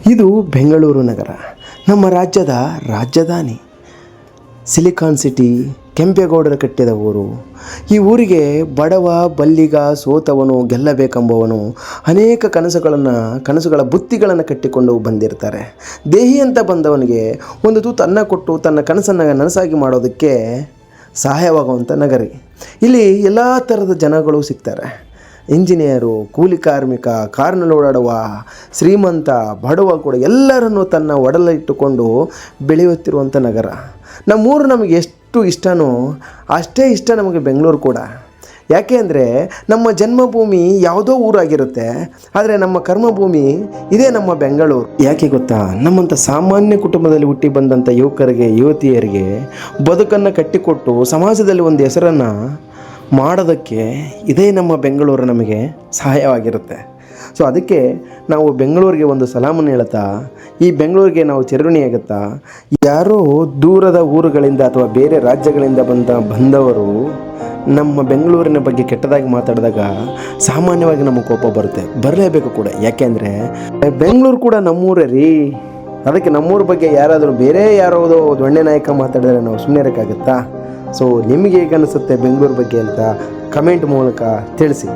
ಇದು ಬೆಂಗಳೂರು ನಗರ, ನಮ್ಮ ರಾಜ್ಯದ ರಾಜಧಾನಿ. ಸಿಲಿಕಾನ್ ಸಿಟಿ, ಕೆಂಪೇಗೌಡರು ಕಟ್ಟಿದ ಊರು. ಈ ಊರಿಗೆ ಬಡವ, ಬಲ್ಲಿಗ, ಸೋತವನು, ಗೆಲ್ಲಬೇಕೆಂಬವನು ಅನೇಕ ಕನಸುಗಳ ಬುತ್ತಿಗಳನ್ನು ಕಟ್ಟಿಕೊಂಡು ಬಂದಿರ್ತಾರೆ. ದೇಹಿ ಅಂತ ಬಂದವನಿಗೆ ಒಂದು ತೂತು ಅನ್ನ ಕೊಟ್ಟು ತನ್ನ ಕನಸನ್ನು ನನಸಾಗಿ ಮಾಡೋದಕ್ಕೆ ಸಹಾಯವಾಗುವಂಥ ನಗರಿ. ಇಲ್ಲಿ ಎಲ್ಲ ಥರದ ಜನಗಳು ಸಿಗ್ತಾರೆ. ಇಂಜಿನಿಯರು, ಕೂಲಿ ಕಾರ್ಮಿಕ, ಕಾರ್ನಲ್ಲಿ ಓಡಾಡುವ, ಶ್ರೀಮಂತ, ಬಡವ ಕೂಡ ಎಲ್ಲರನ್ನು ತನ್ನ ಒಡಲಿಟ್ಟುಕೊಂಡು ಬೆಳೆಯುತ್ತಿರುವಂಥ ನಗರ. ನಮ್ಮೂರು ನಮಗೆ ಎಷ್ಟು ಇಷ್ಟನೋ ಅಷ್ಟೇ ಇಷ್ಟ ನಮಗೆ ಬೆಂಗಳೂರು ಕೂಡ. ಯಾಕೆ ಅಂದರೆ ನಮ್ಮ ಜನ್ಮಭೂಮಿ ಯಾವುದೋ ಊರಾಗಿರುತ್ತೆ, ಆದರೆ ನಮ್ಮ ಕರ್ಮಭೂಮಿ ಇದೇ ನಮ್ಮ ಬೆಂಗಳೂರು. ಯಾಕೆ ಗೊತ್ತಾ? ನಮ್ಮಂಥ ಸಾಮಾನ್ಯ ಕುಟುಂಬದಲ್ಲಿ ಹುಟ್ಟಿ ಬಂದಂಥ ಯುವಕರಿಗೆ, ಯುವತಿಯರಿಗೆ ಬದುಕನ್ನು ಕಟ್ಟಿಕೊಟ್ಟು ಸಮಾಜದಲ್ಲಿ ಒಂದು ಹೆಸರನ್ನು ಮಾಡೋದಕ್ಕೆ ಇದೇ ನಮ್ಮ ಬೆಂಗಳೂರು ನಮಗೆ ಸಹಾಯವಾಗಿರುತ್ತೆ. ಸೊ ಅದಕ್ಕೆ ನಾವು ಬೆಂಗಳೂರಿಗೆ ಒಂದು ಸಲಾಮನ್ನು ಹೇಳ್ತಾ, ಈ ಬೆಂಗಳೂರಿಗೆ ನಾವು ಚಿರಋಣಿಯಾಗುತ್ತಾ, ಯಾರೋ ದೂರದ ಊರುಗಳಿಂದ ಅಥವಾ ಬೇರೆ ರಾಜ್ಯಗಳಿಂದ ಬಂದವರು ನಮ್ಮ ಬೆಂಗಳೂರಿನ ಬಗ್ಗೆ ಕೆಟ್ಟದಾಗಿ ಮಾತಾಡಿದಾಗ ಸಾಮಾನ್ಯವಾಗಿ ನಮಗೆ ಕೋಪ ಬರಲೇಬೇಕು ಕೂಡ. ಯಾಕೆಂದರೆ ಬೆಂಗಳೂರು ಕೂಡ ನಮ್ಮೂರೇ ರೀ. ಅದಕ್ಕೆ ನಮ್ಮೂರ ಬಗ್ಗೆ ಯಾರಾದರೂ ಬೇರೆ ಯಾರೋದೋ ದೊಣ್ಣೆ ನಾಯಕ ಮಾತಾಡಿದ್ರೆ ನಾವು ಸುಮ್ಮನೆ ಇರೋಕ್ಕಾಗುತ್ತಾ? ಸೊ ನಿಮಗೆ ಹೇಗೆ ಅನಿಸುತ್ತೆ ಬೆಂಗಳೂರು ಬಗ್ಗೆ ಅಂತ ಕಮೆಂಟ್ ಮೂಲಕ ತಿಳಿಸಿ.